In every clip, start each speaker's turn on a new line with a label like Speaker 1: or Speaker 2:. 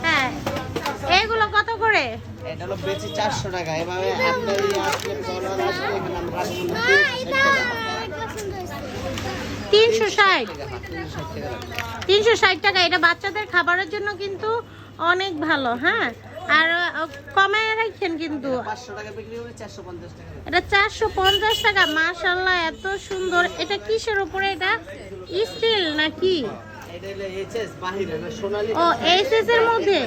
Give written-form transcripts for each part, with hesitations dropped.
Speaker 1: হ্যাঁ, এগুলো কত করে?
Speaker 2: এটা হলো বেশি 400 টাকা। এভাবে আপনার আসলে কলার আসলে এখানে আমরা রাখবো
Speaker 1: 360 360 টাকা। এটা বাচ্চাদের খাবারের জন্য কিন্তু অনেক ভালো। হ্যাঁ, আর কমায় রাখেন কিন্তু।
Speaker 2: 500 টাকা বিক্রি করে 450 টাকা।
Speaker 1: এটা 450 টাকা। মাশাআল্লাহ, এত সুন্দর। এটা কিসের উপরে? এটা স্টিল নাকি?
Speaker 2: এটা হলো এইচএস বাহিরে না সোনালী।
Speaker 1: ও, এইচএস এর মধ্যে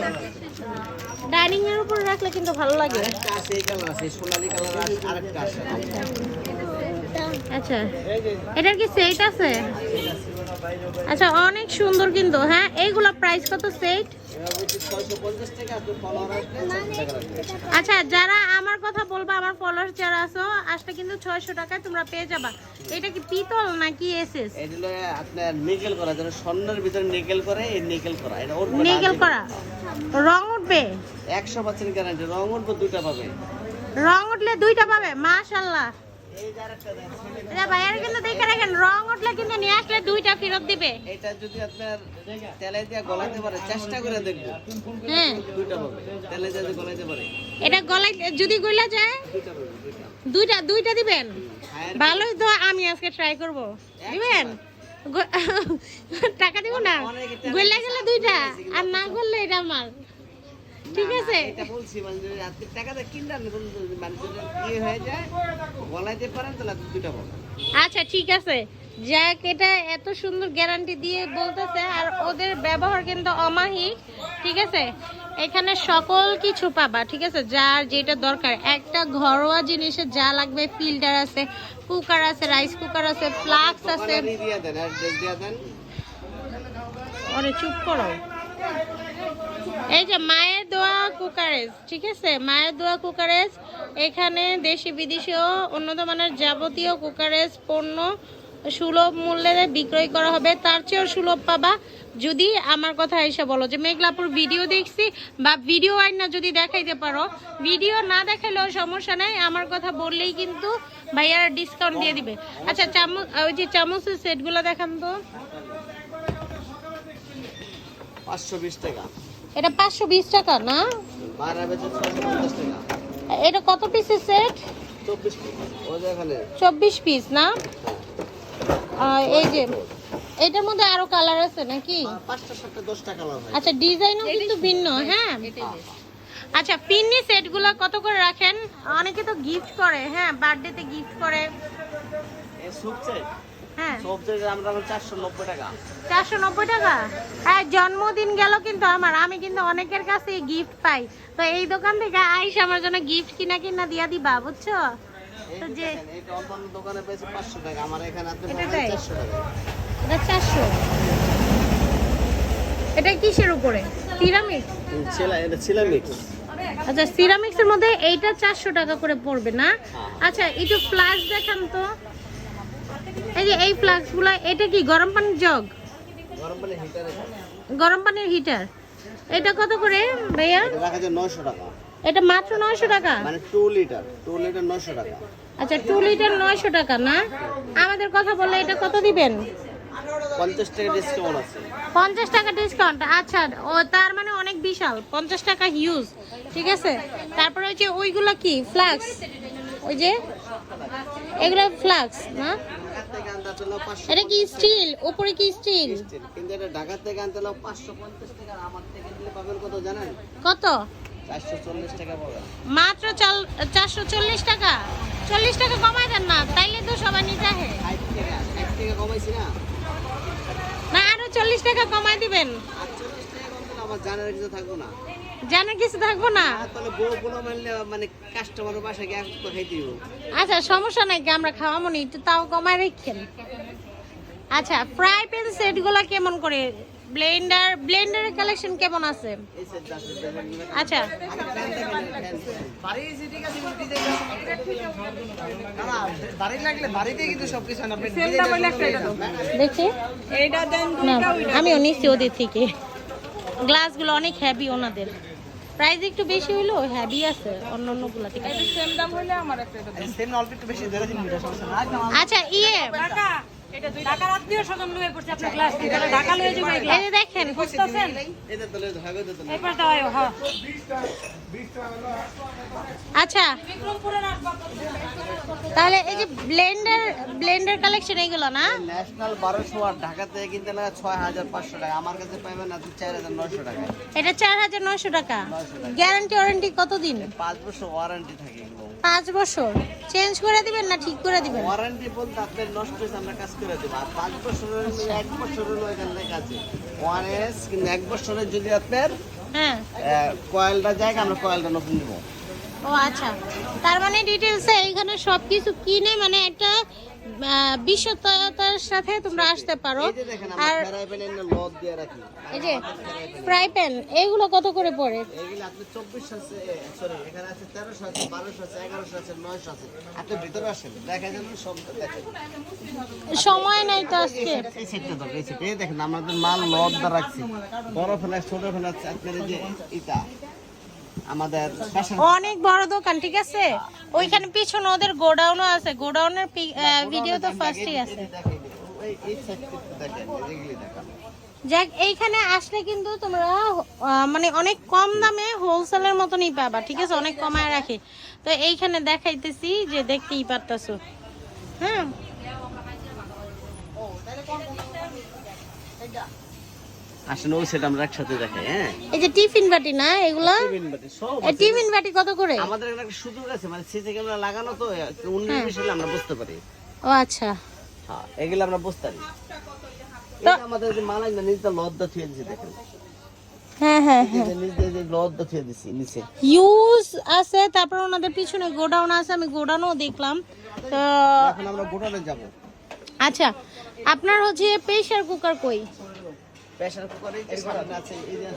Speaker 1: ডাইনিং এর উপরে রাখলে কিন্তু ভালো লাগে।
Speaker 2: আরেকটা আছে, এই কালার আছে, সোনালী কালার আরেকটা আছে।
Speaker 1: আচ্ছা, এটার কি সেট আছে? আচ্ছা, অনেক সুন্দর কিন্তু। হ্যাঁ, এইগুলো প্রাইস কত সেট? আচ্ছা, যারা আমার কথা বলবা, আমার ফলোয়ার যারা আছো, আসলে কিন্তু 600 টাকায় তোমরা পেয়ে যাবা। এটা কি পিতল নাকি এসএস?
Speaker 2: এটা হলো আপনার নিকেল করা, যেন স্বর্ণের ভিতরে নিকেল করে, এই নিকেল করা। এটা উঠবে না,
Speaker 1: নিকেল করা। রং উঠবে?
Speaker 2: 100% গ্যারান্টি। রং উঠবে, দুইটা পাবে।
Speaker 1: রং উঠলে দুইটা পাবে? মাশাআল্লাহ।
Speaker 2: এই যে আরেকটা দেখেন,
Speaker 1: এটা ভাইয়ার কিন্তু দেখে রাখেন, রং উঠলে কিন্তু নিয়ে আসলে দুইটা ফেরত দিবে।
Speaker 2: এটা যদি আপনার তেলে দিয়ে গলাতে পারে, চেষ্টা করে দেখবো।
Speaker 1: হ্যাঁ,
Speaker 2: দুইটা পাবে। তেলে দিয়ে যদি গলাতে পারে,
Speaker 1: এটা গলায় যদি গলা যায়
Speaker 2: দুইটা পাবে। দুইটা
Speaker 1: দুইটা দিবেন? ভালোই তো, আমি আজকে ট্রাই করব। দিবেন? টাকা দিব না? গলা গেলে দুইটা, আর না করলে এটা আমার। ঠিক আছে,
Speaker 2: এটা বলছি, মানে যদি আপনি টাকাটা কিনলেন, মানে যদি ইয়ে হয়ে যায়, গলাইতে পারেন, তাহলে আপনি দুইটা পাবেন।
Speaker 1: আচ্ছা ঠিক আছে। যাক, এটা এত সুন্দর গ্যারান্টি দিয়ে বলতেছে, আর ওদের ব্যবহার কিন্তু অমায়িক। ঠিক আছে, এখানে সকল কিছু পাবা। ঠিক আছে, যার যেটা দরকার, একটা ঘরোয়া জিনিসে যা লাগবে, ফিল্টার আছে, কুকার আছে, রাইস কুকার আছে, ফ্লাক্স আছে।
Speaker 2: দিয়ে দেন, অ্যাড্রেস দিয়ে দেন।
Speaker 1: আরে চুপ করো। এই যে মায়ের দোয়া কুকারেজ। ঠিক আছে, মায়ের দোয়া কুকারেজ। এখানে দেশি বিদেশিও উন্নত মানের যাবতীয় কুকারেজ পণ্য সুলভ মূল্যে বিক্রয় করা হবে। তার চেয়েও সুলভ পাবা যদি আমার কথা এসে বলো যে মেঘলাপুর ভিডিও দেখছি, বা ভিডিও আইনা যদি দেখাইতে পারো। ভিডিও না দেখাইলেও সমস্যা নেই, আমার কথা বললেই কিন্তু ভাইয়ারা ডিসকাউন্ট দিয়ে দিবে। আচ্ছা, চামচ, ওই যে চামচের সেটগুলো দেখান তো।
Speaker 2: 520 টাকা।
Speaker 1: এটা 520 টাকা না?
Speaker 2: 12 বেচে 650 টাকা।
Speaker 1: এটা কত পিসের সেট?
Speaker 2: 24 পিস। ওই যে এখানে
Speaker 1: 24 পিস না? এই যে এটার মধ্যে আরো কালার আছে নাকি?
Speaker 2: 5টা 7টা 10টা কালার হয়।
Speaker 1: আচ্ছা, ডিজাইনও কিন্তু ভিন্ন। হ্যাঁ, আচ্ছা, পিন্নি সেটগুলো কত করে রাখেন? অনেকে তো গিফট করে। হ্যাঁ, বার্থডেতে গিফট করে।
Speaker 2: এই সুপ সেট,
Speaker 1: হ্যাঁ,
Speaker 2: সুপ সেট আমরা 490 টাকা।
Speaker 1: 490 টাকা। হ্যাঁ, জন্মদিন গেল কিন্তু আমার, আমি কিন্তু অনেকের কাছে গিফট পাই। তো এই দোকান থেকে আইসা আমার জন্য গিফট কিনা দিয়া দিবা, বুঝছো? তো যে
Speaker 2: এটা অন্য দোকানে পেয়েছে 500 টাকা, আমার এখানে আপনি
Speaker 1: এটা
Speaker 2: পাবেন 400 টাকা।
Speaker 1: এটা 400। এটা কিসের উপরে? সিরামিক?
Speaker 2: এটা সিরামিক্স।
Speaker 1: আচ্ছা, সিরামিক্সের মধ্যে এইটা 400 টাকা করে পড়বে না? আচ্ছা, একটু ফ্লাক্স দেখান তো। এই যে এই ফ্লাক্সগুলো, এটা কি গরম পানির জগ?
Speaker 2: গরম পানি হিটারে,
Speaker 1: গরম পানির হিটার। এটা কত করে ভাইয়া?
Speaker 2: এটা রাখা যায় 900 টাকা।
Speaker 1: এটা মাত্র 900 টাকা?
Speaker 2: মানে 2 লিটার 900 টাকা।
Speaker 1: আচ্ছা, 2 লিটার 900 টাকা না? আমাদের কথা বললে এটা কত দিবেন?
Speaker 2: 50 টাকা ডিসকাউন্ট আছে।
Speaker 1: 50 টাকা ডিসকাউন্ট। আচ্ছা, ও তার মানে অনেক বিশাল। 50 টাকা হিউজ। ঠিক আছে, তারপরে ওই যে ওইগুলো কি ফ্লাক্স? ওই যে এগুলো ফ্লাক্স না? এটা কি স্টিল? উপরে কি স্টিল?
Speaker 2: কিন্তু এটা ঢাকা থেকে আনতে হলো 550 টাকা। আমার থেকে নিলে পাবেন কত জানেন?
Speaker 1: কত?
Speaker 2: 440 টাকা পাবেন।
Speaker 1: মাত্র 440 টাকা? 40 টাকা কমাই দেন না, তাইলে তো সবাই নিতে আহে।
Speaker 2: 60 টাকা কমাইছি না?
Speaker 1: না, আরো 40 টাকা কমাই দিবেন।
Speaker 2: 48 টাকা কম দিলে আমার জানার কিছু থাকবো না।
Speaker 1: জানার কিছু থাকবো না?
Speaker 2: তাহলে বড় মানলে মানে কাস্টমারের বাসায় গিয়ে তো খাই দিব।
Speaker 1: আচ্ছা, সমস্যা নাই, কি আমরা খাওয়াবো নি, একটু তাও কমাই রাখেন। আচ্ছা, ফ্রাই প্যান সেটগুলো কেমন করে? ব্লেন্ডারের কালেকশন কেমন আছে?
Speaker 2: এই সেট আছে।
Speaker 1: আচ্ছা, দেখি না, আমিও নিচ্ছি ওদের থেকে। গ্লাসগুলো অনেক হেভি ওনাদের। প্রাইস একটু বেশি হইলো, হেভি আছে অন্যগুলো থেকে।
Speaker 3: সেম দাম হলে আমার একটা
Speaker 2: সেম অল্প একটু বেশি ধরে দিন, সমস্যা না।
Speaker 1: আচ্ছা,
Speaker 3: ঢাকার আত্মীয় স্বজন লয়ে পড়ছে আপনার গ্লাস এটা ঢাকা লয়ে যাবে এই
Speaker 1: এই
Speaker 3: গ্লাস
Speaker 1: যে দেখেন
Speaker 3: বুঝতেছেন
Speaker 2: এটা তো ধাগে তো
Speaker 3: এই পাশ দাও হ্যাঁ
Speaker 1: আচ্ছা
Speaker 3: বিক্রমপুরের আসবাব
Speaker 1: তাহলে এই যে ব্লেন্ডার কালেকশন এইগুলো না
Speaker 2: ন্যাশনাল 1200 আর ঢাকা থেকে কিনতে লাগে 6500 টাকা আমার কাছে পাবেন আপনি 4900 টাকা
Speaker 1: এটা 4900 টাকা গ্যারান্টি ওয়ারেন্টি কতদিন
Speaker 2: 5 বছর ওয়ারেন্টি থাকে এগুলো
Speaker 1: 5 বছর চেঞ্জ করে দিবেন না ঠিক করে দিবেন
Speaker 2: ওয়ারেন্টি বলতে আপনার নষ্ট হয়েছে আমরা কাজ করে দেবো আর 5 বছরের 1 বছরের এখানে লেখা আছে ওয়ারেন্স কিন্তু 1 বছরের যদি আপনার
Speaker 1: হ্যাঁ
Speaker 2: কয়েলটা যায় আমরা কয়েলটা নতুন দেবো
Speaker 1: ও আচ্ছা তার মানে ডিটেইলসে এইখানে সবকিছু কিনে মানে একটা বিশ্বস্ততার সাথে তোমরা আসতে পারো
Speaker 2: এই যে দেখেন আমরা
Speaker 1: আর
Speaker 2: ফ্রাই প্যানে লদ দিয়ে রাখি
Speaker 1: এই যে ফ্রাই প্যান এগুলো কত করে পড়ে
Speaker 2: এগুলো আপনি 24 আছে সরি এখানে আছে 1300 আছে 1200 আছে 1100 আছে 900 আছে আপনি ভিতরে আসেন দেখা যাবে সব দেখেন
Speaker 1: সময় নাই তো আজকে
Speaker 2: এই সেটটা তো এই সেট এই দেখেন আমাদের মাল লদ দিয়ে রাখছি বড় ফ্লাস ছোট ফ্লাস আপনার এই যে এটা আমাদের ফ্যাশন
Speaker 1: অনেক বড় দোকান ঠিক আছে ওইখানে পিছনে ওদের গোডাউনও আছে গোডাউনের ভিডিও তো ফার্স্টই আছে
Speaker 2: এই সেটটা দেখেন এগুলি দেখেন
Speaker 1: যাক এইখানে আসলে কিন্তু তোমরা মানে অনেক কম দামে হোলসেলের মতনই পাবা ঠিক আছে অনেক কমায় রাখে তো এইখানে দেখাইতেছি যে দেখতেই পারতাছো হ্যাঁ
Speaker 2: আসলে ওই সেট আমরা একসাথে দেখাই হ্যাঁ
Speaker 1: এই যে টিফিন বাটি না এগুলো
Speaker 2: টিফিন বাটি সব
Speaker 1: এই টিফিন বাটি কত করে
Speaker 2: আমাদের এখানে একটা সুযোগ আছে মানে সিসি ক্যামেরা লাগানো তো 19 হলে আমরা বুঝতে পারি
Speaker 1: ও আচ্ছা
Speaker 2: হ্যাঁ এগুলো আমরা বুঝতে পারি এটা আমাদের যে মালাই না নিচে লদ্দা থুয়ে দিয়েছে দেখেন
Speaker 1: হ্যাঁ হ্যাঁ
Speaker 2: এই যে নিচে যে লদ্দা থুয়ে দিয়েছি নিচে
Speaker 1: ইউজ আছে তারপর ওনাদের পিছনে গোডাউন আছে আমি গোডাউনও দেখলাম তো
Speaker 2: এখন আমরা গোটালে যাব
Speaker 1: আচ্ছা আপনার হচ্ছে প্রেসার কুকার কই
Speaker 2: প্রেসার কুকারে যে সামনে আছে এই যে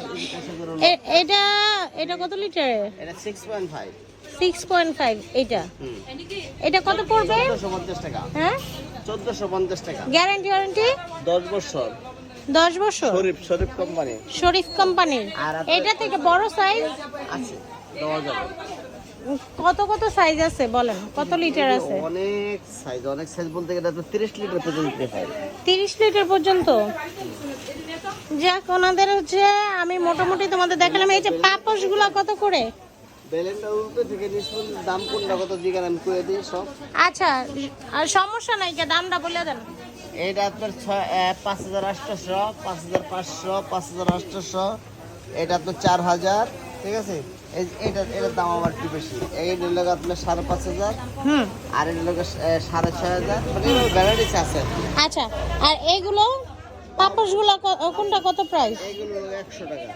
Speaker 2: প্রেসার কুকার
Speaker 1: এটা এটা কত লিটারের
Speaker 2: এটা 6.5
Speaker 1: 6.5 এটা
Speaker 2: হুম
Speaker 1: এটা কত পড়বে
Speaker 2: 1450 টাকা
Speaker 1: হ্যাঁ
Speaker 2: 1450 টাকা
Speaker 1: গ্যারান্টি ওয়ারেন্টি
Speaker 2: 10 বছর
Speaker 1: 10 বছর
Speaker 2: শরীফ কোম্পানি
Speaker 1: শরীফ কোম্পানির
Speaker 2: আর আপনার-
Speaker 1: এটা থেকে বড় সাইজ
Speaker 2: আছে দেওয়া যাবে
Speaker 1: কত সাইজ আছে বলেন কত লিটার আছে
Speaker 2: অনেক সাইজ বলতে গেলে আপনার 30 লিটার পর্যন্ত দিতে হয়
Speaker 1: 30 লিটার পর্যন্ত যাক ওনাদের হচ্ছে আমি মোটামুটি তোমাদের দেখালাম এই যে পাপোশগুলো কত করে
Speaker 2: বেলেনটা উপরে থেকে নিচ পর্যন্ত দাম কোনটা কত দিগান আমি কয়ে দিই সব
Speaker 1: আচ্ছা আর সমস্যা নাই কে দামটা বলে দেন
Speaker 2: এটা আপনার 5800 5500 5800 এটা আপনার 4000 ঠিক আছে এটার দাম আমার একটু বেশি এইটার লোক আপনার 5500
Speaker 1: হুম
Speaker 2: আর এটার লোক 6500 মানে ভ্যারাইটিস আছে
Speaker 1: আচ্ছা আর এইগুলো পাপোশগুলো কোনটা কত প্রাইস
Speaker 2: এইগুলো হলো 100 টাকা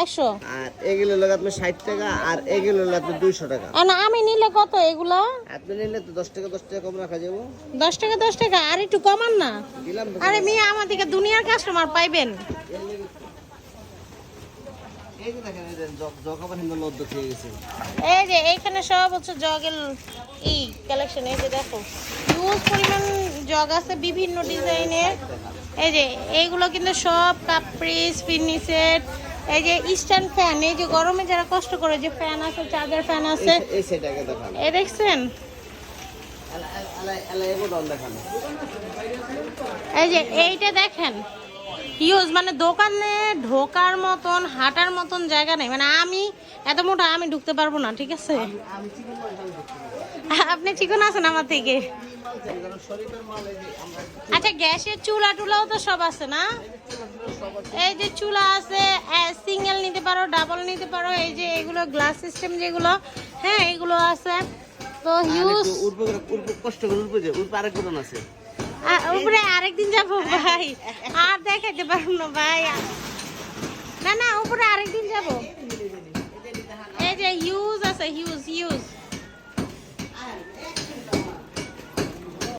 Speaker 1: 100
Speaker 2: আর এগুলো হলো আপনার 60 টাকা আর এগুলো হলো আপনার 200 টাকা
Speaker 1: আর না, আমি নিলে কত এগুলো
Speaker 2: আপনি নিলে তো 10 টাকা কম রাখা যাবো
Speaker 1: 10 টাকা আর একটু কমান না
Speaker 2: দিলাম তো।
Speaker 1: আরে মিয়া আমাদেরকে দুনিয়ার কাস্টমার পাইবেন
Speaker 2: এই যে দেখেন এই যে জকাবার হিন্দু লদ্দ খেয়ে গেছে
Speaker 1: এই যে এইখানে সব হচ্ছে জগের এই কালেকশন এই যে দেখো হিউজ পরিমাণ জগ আছে বিভিন্ন ডিজাইনের এই যে এইগুলো কিন্তু সব কাপ্রিস ফিনিশেড এই যে ইস্টার্ন ফ্যান এই যে গরমে যারা কষ্ট করে যে ফ্যান আছে চার্জার ফ্যান আছে
Speaker 2: এই সেটাকে দেখান
Speaker 1: এই দেখছেন
Speaker 2: আলা এগো দল দেখান
Speaker 1: এই যে এইটা দেখেন হিউজ মানে দোকানে ঢোকার মতন হাঁটার মতন জায়গা নেই মানে আমি এত মোটা আমি ঢুকতে পারবো না ঠিক আছে
Speaker 2: আমি চিকেন
Speaker 1: আপনি চিকন আছেন আমার থেকে
Speaker 2: শরীফের মাল এই যে আমরা
Speaker 1: আচ্ছা গ্যাসের চুলা টুলাও তো সব আছে না এই যে চুলা আছে সিঙ্গেল নিতে পারো ডাবল নিতে পারো এই যে এগুলো গ্লাস সিস্টেম যেগুলো হ্যাঁ এগুলো আছে তো হিউজ
Speaker 2: উর্ব কষ্ট করে উর্ব যে উর্ব আরেক গুণ আছে
Speaker 1: উপরে আরেকদিন যাবো ভাই আর দেখাইতে পারবো না ভাই না উপরে আরেকদিন যাবো এই যে হিউজ আছে হিউজ